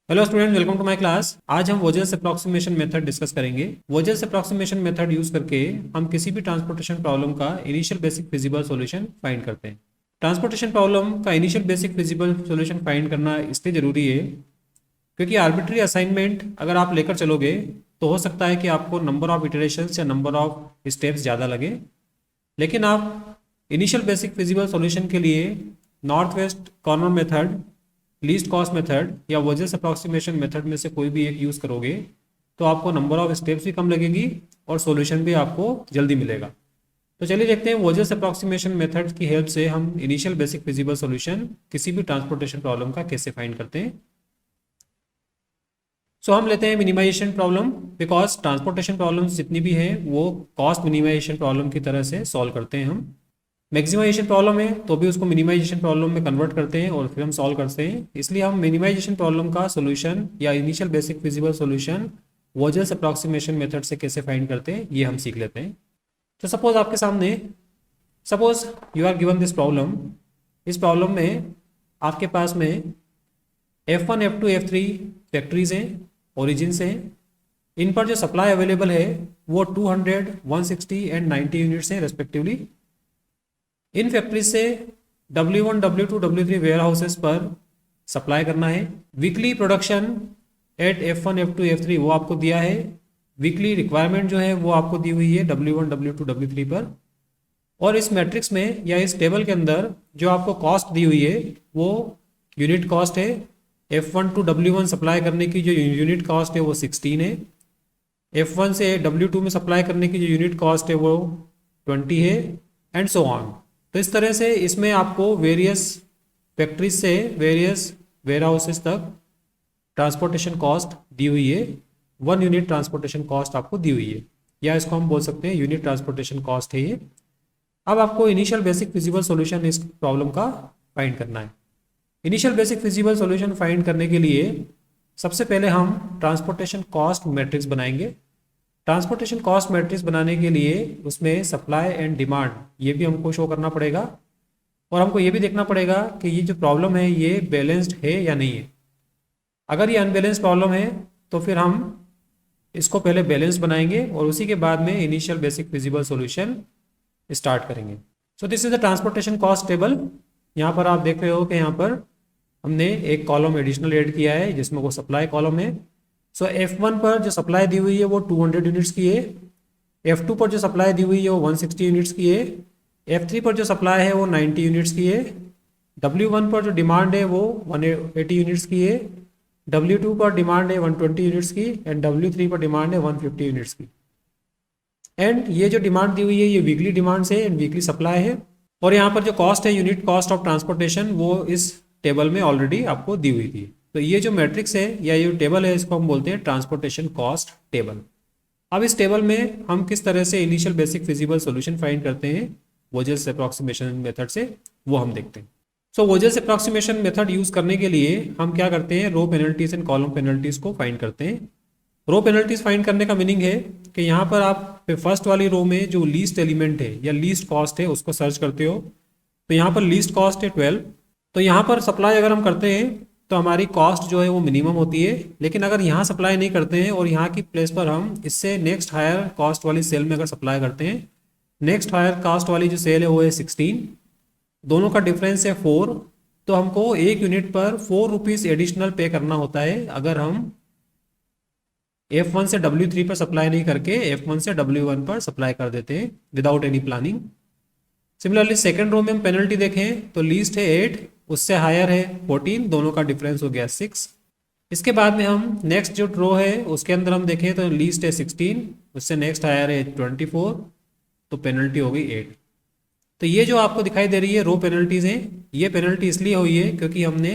Hello student, welcome to my class. आज हम वोजेस approximation method discuss करेंगे। वोजेस अप्रॉक्सीमेशन मेथड यूज करके हम किसी भी ट्रांसपोर्टेशन प्रॉब्लम का initial basic feasible solution find करते हैं। ट्रांसपोर्टेशन प्रॉब्लम का initial basic feasible solution find करना इसलिए जरूरी है क्योंकि आर्बिट्री असाइनमेंट अगर आप लेकर चलोगे तो हो सकता है कि आपको नंबर ऑफ इटरेशंस या नंबर ऑफ स्टेप्स ज़्यादा लगे, लेकिन आप इनिशियल बेसिक फिजिबल सॉल्यूशन के लिए north west corner method, least cost method या वोजेस अप्रॉक्सीमेशन मेथड में से कोई भी एक यूज़ करोगे तो आपको नंबर ऑफ स्टेप्स भी कम लगेगी और सॉल्यूशन भी आपको जल्दी मिलेगा। तो चलिए देखते हैं वोजेस अप्रॉक्सीमेशन मेथड की हेल्प से हम इनिशियल बेसिक फिजिबल सॉल्यूशन किसी भी ट्रांसपोर्टेशन प्रॉब्लम का कैसे फाइंड करते हैं। सो हम लेते हैं minimization problem, because transportation problems जितनी भी हैं वो कॉस्ट मिनिमाइजेशन प्रॉब्लम की तरह से सॉल्व करते हैं हम। मैक्सिमाइजेशन प्रॉब्लम है तो भी उसको मिनिमाइजेशन प्रॉब्लम में कन्वर्ट करते हैं और फिर हम सॉल्व करते हैं। इसलिए हम मिनिमाइजेशन प्रॉब्लम का सॉल्यूशन या इनिशियल बेसिक फिजिबल सॉल्यूशन वोजेस अप्रॉक्सीमेशन मेथड से कैसे फाइंड करते हैं ये हम सीख लेते हैं। तो सपोज आपके सामने, suppose you are given this problem. इस प्रॉब्लम में आपके पास में F1, F2, F3 फैक्ट्रीज हैं, ओरिजिन हैं। इन पर जो सप्लाई अवेलेबल है वो 200, 160 एंड 90 यूनिट्स हैं रेस्पेक्टिवली। इन फैक्ट्रीज से W1, W2, W3 where houses पर सप्लाई करना है। Weekly production at F1, F2, F3 वो आपको दिया है। वीकली रिक्वायरमेंट जो है वो आपको दी हुई है W1, W2, W3 पर। और इस मैट्रिक्स में या इस टेबल के अंदर जो आपको कॉस्ट दी हुई है वो यूनिट कॉस्ट है। F1 टू W1 सप्लाई करने की जो यूनिट कॉस्ट है वो 16 है। F1 से W2 में सप्लाई करने की जो यूनिट कॉस्ट है वो 20 है, एंड सो ऑन। तो इस तरह से इसमें आपको वेरियस फैक्ट्रीज से वेरियस वेयर हाउसेस तक ट्रांसपोर्टेशन कॉस्ट दी हुई है। 1 यूनिट ट्रांसपोर्टेशन कॉस्ट आपको दी हुई है, या इसको हम बोल सकते हैं यूनिट ट्रांसपोर्टेशन कॉस्ट है ये। अब आपको इनिशियल बेसिक फिजिबल सॉल्यूशन इस प्रॉब्लम का फाइंड करना है। Initial basic feasible solution find करने के लिए सबसे पहले हम ट्रांसपोर्टेशन कॉस्ट मैट्रिक्स बनाएंगे। ट्रांसपोर्टेशन कॉस्ट मैट्रिक्स बनाने के लिए उसमें सप्लाई एंड डिमांड ये भी हमको शो करना पड़ेगा, और हमको ये भी देखना पड़ेगा कि ये जो प्रॉब्लम है ये बैलेंस्ड है या नहीं है। अगर ये अनबैलेंस्ड प्रॉब्लम है तो फिर हम इसको पहले बैलेंस बनाएंगे और उसी के बाद में initial basic feasible solution start करेंगे। So this is the transportation cost table. यहाँ पर आप देख रहे हो कि यहाँ पर हमने एक कॉलम एडिशनल ऐड किया है जिसमें वो सप्लाई कॉलम है। सो F1 पर जो सप्लाई दी हुई है वो 200 यूनिट्स की है। F2 पर जो सप्लाई दी हुई है वो 160 यूनिट्स की है। F3 पर जो सप्लाई है वो 90 यूनिट्स की है। W1 पर जो डिमांड है वो 180 यूनिट्स की है। W2 पर डिमांड है 120 यूनिट्स की, एंड W3 पर डिमांड है 150 यूनिट्स की। एंड ये जो डिमांड दी हुई है ये वीकली डिमांड है एंड वीकली सप्लाई है। और यहाँ पर जो कॉस्ट है यूनिट कॉस्ट ऑफ ट्रांसपोर्टेशन वो इस टेबल में ऑलरेडी आपको दी हुई थी। तो ये जो मैट्रिक्स है या ये टेबल है इसको हम बोलते हैं ट्रांसपोर्टेशन कॉस्ट टेबल। अब इस टेबल में हम किस तरह से initial basic feasible solution find करते हैं वोजेस अप्रॉक्सीमेशन मेथड से, वो हम देखते हैं। सो वोजेस अप्रॉक्सीमेशन मेथड यूज करने के लिए हम क्या करते हैं, रो पेनल्टीज एंड कॉलम पेनल्टीज को फाइंड करते हैं। रो पेनल्टीज फाइंड करने का मीनिंग है कि यहाँ पर आप फर्स्ट वाली रो में जो लीस्ट एलिमेंट है या लीस्ट कॉस्ट है उसको सर्च करते हो। तो यहाँ पर लीस्ट कॉस्ट है 12। तो यहाँ पर सप्लाई अगर हम करते हैं तो हमारी कॉस्ट जो है वो मिनिमम होती है, लेकिन अगर यहाँ सप्लाई नहीं करते हैं और यहाँ की प्लेस पर हम इससे नेक्स्ट हायर कॉस्ट वाली सेल में अगर सप्लाई करते हैं, नेक्स्ट हायर कॉस्ट वाली जो सेल है वो है 16, दोनों का डिफरेंस है 4। तो हमको 1 यूनिट पर 4 रुपीज़ एडिशनल पे करना होता है अगर हम F1 से W3 पर सप्लाई नहीं करके F1 से W1 पर सप्लाई कर देते हैं without any planning. Similarly second row में हम पेनल्टी देखें तो लीस्ट है 8, उससे हायर है 14, दोनों का डिफरेंस हो गया 6। इसके बाद में हम नेक्स्ट जो रो है उसके अंदर हम देखें तो लीस्ट है 16, उससे नेक्स्ट हायर है 24, तो पेनल्टी हो गई 8। तो ये जो आपको दिखाई दे रही है रो पेनल्टीज हैं, ये पेनल्टी इसलिए हुई है क्योंकि हमने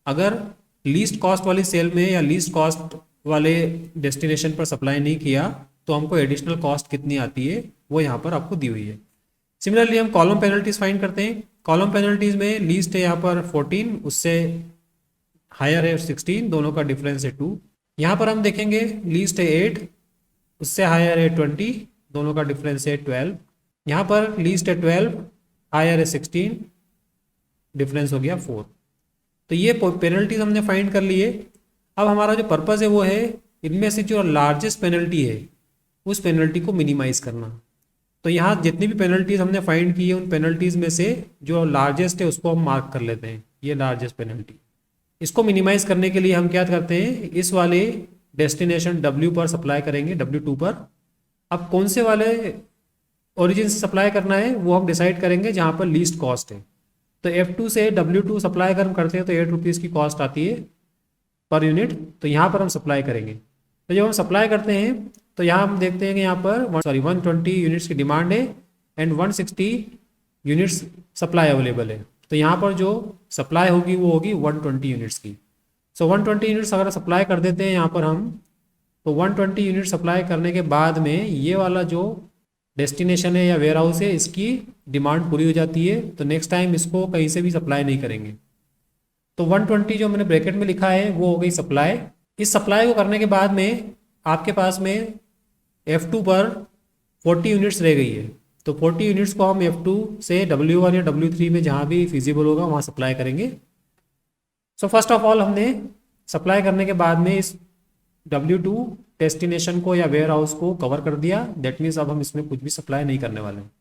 अगर लीस्ट कॉस्ट वाली सेल में या लीस्ट कॉस्ट वाले डेस्टिनेशन पर सप्लाई नहीं किया तो हमको एडिशनल कॉस्ट कितनी आती है वो यहाँ पर आपको दी हुई है। सिमिलरली हम कॉलम पेनल्टीज फाइंड करते हैं। कॉलम पेनल्टीज में लीस्ट है यहाँ पर 14, उससे हायर है 16, दोनों का डिफरेंस है 2। यहाँ पर हम देखेंगे लीस्ट है 8, उससे हायर है 20, दोनों का डिफरेंस है 12। यहाँ पर लीस्ट है 12, हायर है 16, डिफरेंस हो गया 4। तो ये पेनल्टीज हमने फाइंड कर लिए। अब हमारा जो पर्पज़ है वो है इनमें से जो लार्जेस्ट पेनल्टी है उस पेनल्टी को मिनिमाइज़ करना। तो यहाँ जितनी भी पेनल्टीज हमने फाइंड की है उन पेनल्टीज में से जो लार्जेस्ट है उसको हम मार्क कर लेते हैं, ये लार्जेस्ट पेनल्टी। इसको मिनिमाइज करने के लिए हम क्या करते हैं, इस वाले डेस्टिनेशन W पर सप्लाई करेंगे, W2 पर। अब कौन से वाले ओरिजिन से सप्लाई करना है वो हम डिसाइड करेंगे जहाँ पर लीस्ट कॉस्ट है। तो F2 से W2 सप्लाई अगर हम करते हैं तो 8 रुपीज़ की कॉस्ट आती है पर यूनिट, तो यहाँ पर हम सप्लाई करेंगे। तो जब हम सप्लाई करते हैं तो यहाँ हम देखते हैं कि यहाँ पर 120 यूनिट्स की डिमांड है एंड 160 यूनिट्स सप्लाई अवेलेबल है। तो यहाँ पर जो सप्लाई होगी वो होगी 120 यूनिट्स की। सो 120 यूनिट्स अगर सप्लाई कर देते हैं यहाँ पर हम, तो 120 यूनिट सप्लाई करने के बाद में ये वाला जो डेस्टिनेशन है या वेयर हाउस है इसकी डिमांड पूरी हो जाती है, तो नेक्स्ट टाइम इसको कहीं से भी सप्लाई नहीं करेंगे। तो 120 जो मैंने ब्रैकेट में लिखा है वो हो गई सप्लाई। इस सप्लाई को करने के बाद में आपके पास में F2 पर 40 यूनिट्स रह गई है, तो 40 यूनिट्स को हम F2 से W1 या W3 में जहाँ भी फिजिबल होगा वहाँ सप्लाई करेंगे। सो फर्स्ट ऑफ ऑल हमने सप्लाई करने के बाद में इस W2 डेस्टिनेशन को या वेयर हाउस को कवर कर दिया। दैट मीन्स अब हम इसमें कुछ भी सप्लाई नहीं करने वाले हैं।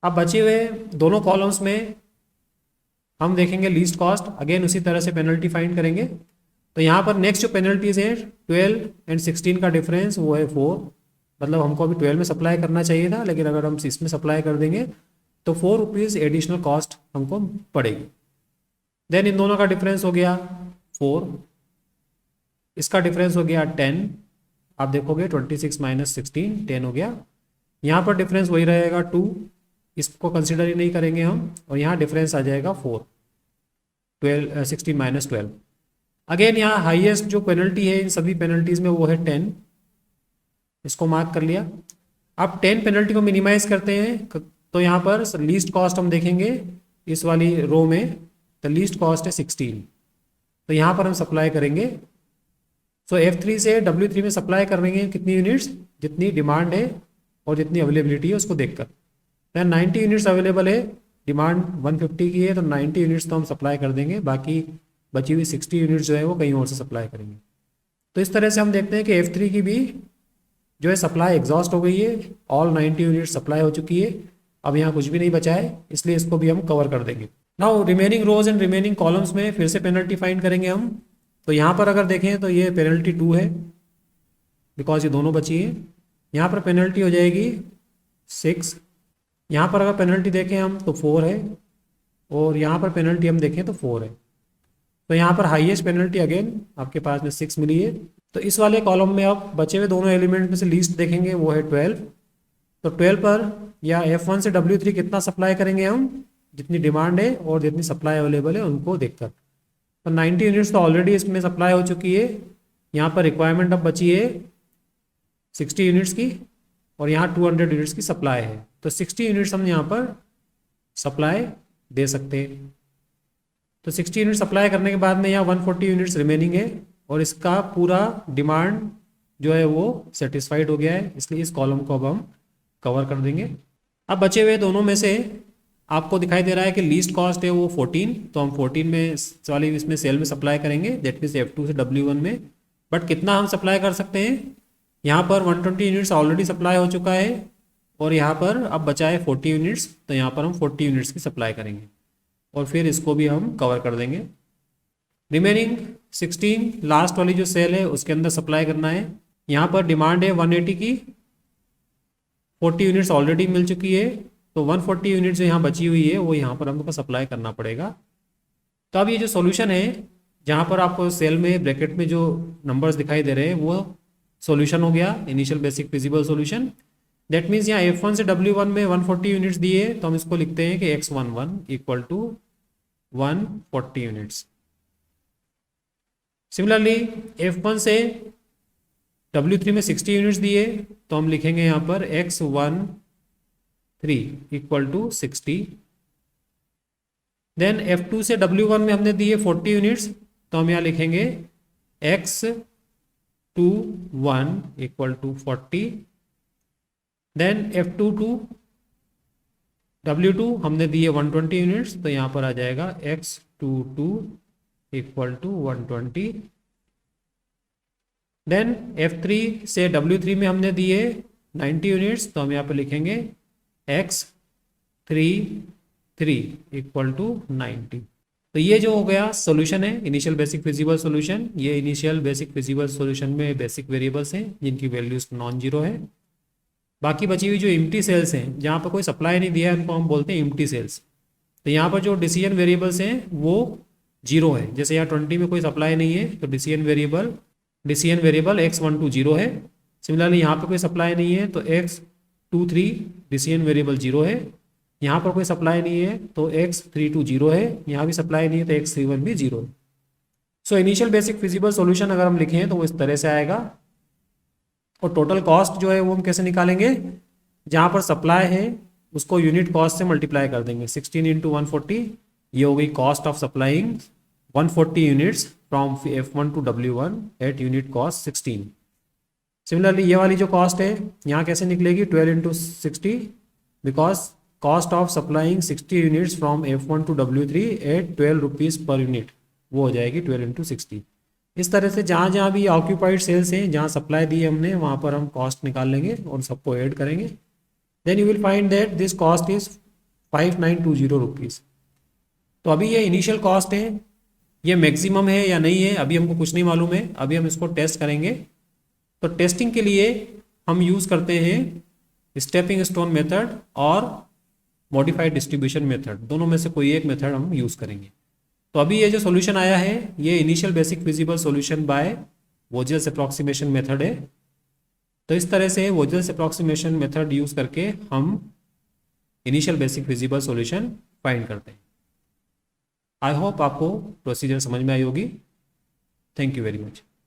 अब बचे हुए दोनों कॉलम्स में हम देखेंगे लीस्ट कॉस्ट, अगेन उसी तरह से पेनल्टी फाइंड करेंगे। तो यहाँ पर नेक्स्ट जो पेनल्टीज है 12 एंड 16 का डिफरेंस वो है 4, मतलब हमको अभी 12 में सप्लाई करना चाहिए था, लेकिन अगर हम इसमें सप्लाई कर देंगे तो 4 रुपीज़ एडिशनल कॉस्ट हमको पड़ेगी। देन इन दोनों का डिफरेंस हो गया 4, इसका डिफरेंस हो गया 10। आप देखोगे 26 माइनस 16 10 हो गया। यहाँ पर डिफरेंस वही रहेगा 2, इसको कंसिडर ही नहीं करेंगे हम, और यहाँ डिफरेंस आ जाएगा 4, 16 माइनस 12। अगेन यहाँ हाईएस्ट जो पेनल्टी है इन सभी पेनल्टीज में वो है 10, इसको मार्क कर लिया। अब 10 पेनल्टी को मिनिमाइज करते हैं तो यहाँ पर लीस्ट कॉस्ट हम देखेंगे इस वाली रो में, तो लीस्ट कॉस्ट है 16, तो यहाँ पर हम सप्लाई करेंगे। सो F3 से W3 में सप्लाई करेंगे कितनी यूनिट्स, जितनी डिमांड है और जितनी अवेलेबिलिटी है उसको देखकर। तो 90 यूनिट्स अवेलेबल है, डिमांड 150 की है, तो 90 यूनिट्स तो हम सप्लाई कर देंगे, बाकी बची हुई 60 यूनिट्स जो है वो कहीं और से सप्लाई करेंगे। तो इस तरह से हम देखते हैं कि F3 की भी जो है सप्लाई एग्जॉस्ट हो गई है, ऑल 90 यूनिट्स सप्लाई हो चुकी है, अब यहाँ कुछ भी नहीं बचा है, इसलिए इसको भी हम कवर कर देंगे। Now remaining rows and remaining columns में फिर से पेनल्टी फाइंड करेंगे हम। तो यहाँ पर अगर देखें तो ये पेनल्टी 2 है बिकॉज ये दोनों बची है। यहाँ पर पेनल्टी हो जाएगी 6, यहाँ पर अगर पेनल्टी देखें हम तो 4 है, और यहाँ पर पेनल्टी हम देखें तो 4 है। तो यहाँ पर हाईएस्ट पेनल्टी अगेन आपके पास में 6 मिली है। तो इस वाले कॉलम में अब बचे हुए दोनों एलिमेंट में से लीस्ट देखेंगे वो है 12। तो 12 पर या F1 से W3 कितना सप्लाई करेंगे हम, जितनी डिमांड है और जितनी सप्लाई अवेलेबल है उनको देखकर। तो 90 यूनिट्स तो ऑलरेडी इसमें सप्लाई हो चुकी है, यहाँ पर रिक्वायरमेंट अब बची है 60 यूनिट्स की, और यहाँ 200 यूनिट्स की सप्लाई है, तो 60 यूनिट्स हम यहाँ पर सप्लाई दे सकते हैं। तो 60 यूनिट सप्लाई करने के बाद में यहाँ 140 यूनिट्स रिमेनिंग है, और इसका पूरा डिमांड जो है वो सेटिस्फाइड हो गया है, इसलिए इस कॉलम को अब हम कवर कर देंगे। अब बचे हुए दोनों में से आपको दिखाई दे रहा है कि लीस्ट कॉस्ट है वो 14, तो हम 14 में वाली इसमें सेल में सप्लाई करेंगे, दैट मीन्स F2 से W1 में। बट कितना हम सप्लाई कर सकते हैं, यहाँ पर 120 यूनिट्स ऑलरेडी सप्लाई हो चुका है, और यहाँ पर अब बचा है 40 यूनिट्स, तो यहाँ पर हम 40 यूनिट्स की सप्लाई करेंगे, और फिर इसको भी हम कवर कर देंगे। रिमेनिंग 16 लास्ट वाली जो सेल है उसके अंदर सप्लाई करना है। यहाँ पर डिमांड है 180 की, 40 यूनिट्स ऑलरेडी मिल चुकी है, तो 140 यूनिट्स जो यहाँ बची हुई है वो यहाँ पर हमको सप्लाई करना पड़ेगा। तो अब ये जो सॉल्यूशन है जहाँ पर आपको सेल में ब्रैकेट में जो नंबर्स दिखाई दे रहे हैं वो सॉल्यूशन हो गया, initial basic feasible solution. That means यहाँ F1 से W1 में 140 यूनिट्स दिए, तो हम इसको लिखते हैं कि X11 equal to 140 units. Similarly F1 से W3 में 60 यूनिट्स दिए, तो हम लिखेंगे यहाँ पर X13 equal to 60। Then F2 से W1 में हमने दिए 40 यूनिट्स, तो हम यहाँ लिखेंगे X21 equal to 40। Then F2 to W2 हमने दिए 120 यूनिट्स, तो यहाँ पर आ जाएगा X22 equal to 120। Then F3 से W3 में हमने दिए 90 यूनिट्स, तो हम यहाँ पे लिखेंगे X33 इक्वल टू 90। तो ये जो हो गया सोल्यूशन है इनिशियल बेसिक फिजिबल सोल्यूशन। ये इनिशियल बेसिक फिजिबल सोल्यूशन में बेसिक वेरिएबल्स हैं जिनकी वैल्यूज नॉन जीरो है। बाकी बची हुई जो इम्प्टी सेल्स हैं जहाँ पर कोई सप्लाई नहीं दिया है उनको हम बोलते हैं इम्प्टी सेल्स। तो यहाँ पर जो डिसीजन वेरिएबल्स हैं वो जीरो है। जैसे यहाँ 20 में कोई सप्लाई नहीं है तो डिसीजन वेरिएबल X12 जीरो है। सिमिलरली यहाँ पर कोई सप्लाई नहीं है तो X23 डिसीजन वेरिएबल जीरो है। यहाँ पर कोई सप्लाई नहीं है तो X32 जीरो है। यहाँ भी सप्लाई नहीं है तो X31 भी जीरो है। So initial basic feasible solution अगर हम लिखें तो वो इस तरह से आएगा। और टोटल कॉस्ट जो है वो हम कैसे निकालेंगे, जहाँ पर सप्लाई है उसको यूनिट कॉस्ट से मल्टीप्लाई कर देंगे। 16 इंटू 140 ये हो गई cost of supplying 140 units from F1 to W1 at unit cost 16। Similarly ये वाली जो कॉस्ट है यहाँ कैसे निकलेगी, 12 into 60 because cost of supplying 60 units from F1 to W3 at 12 rupees per unit, वो हो जाएगी 12 इंटू 60। इस तरह से जहाँ जहाँ भी ऑक्यूपाइड सेल्स हैं जहाँ सप्लाई दी है हमने वहाँ पर हम कॉस्ट निकाल लेंगे और सबको ऐड करेंगे। Then you will find that this cost is 5920 rupees. तो अभी ये इनिशियल कॉस्ट है, ये मैक्सिमम है या नहीं है अभी हमको कुछ नहीं मालूम है। अभी हम इसको टेस्ट करेंगे। तो टेस्टिंग के लिए हम यूज़ करते हैं स्टेपिंग स्टोन मेथड और मॉडिफाइड डिस्ट्रीब्यूशन मेथड, दोनों में से कोई एक मेथड हम यूज़ करेंगे। तो अभी ये जो सॉल्यूशन आया है ये initial basic feasible solution by Vogel's approximation method है। तो इस तरह से वोजल्स अप्रॉक्सीमेशन मेथड यूज़ करके हम initial basic feasible solution find करते हैं। आई होप आपको प्रोसीजर समझ में आई होगी। Thank you very much.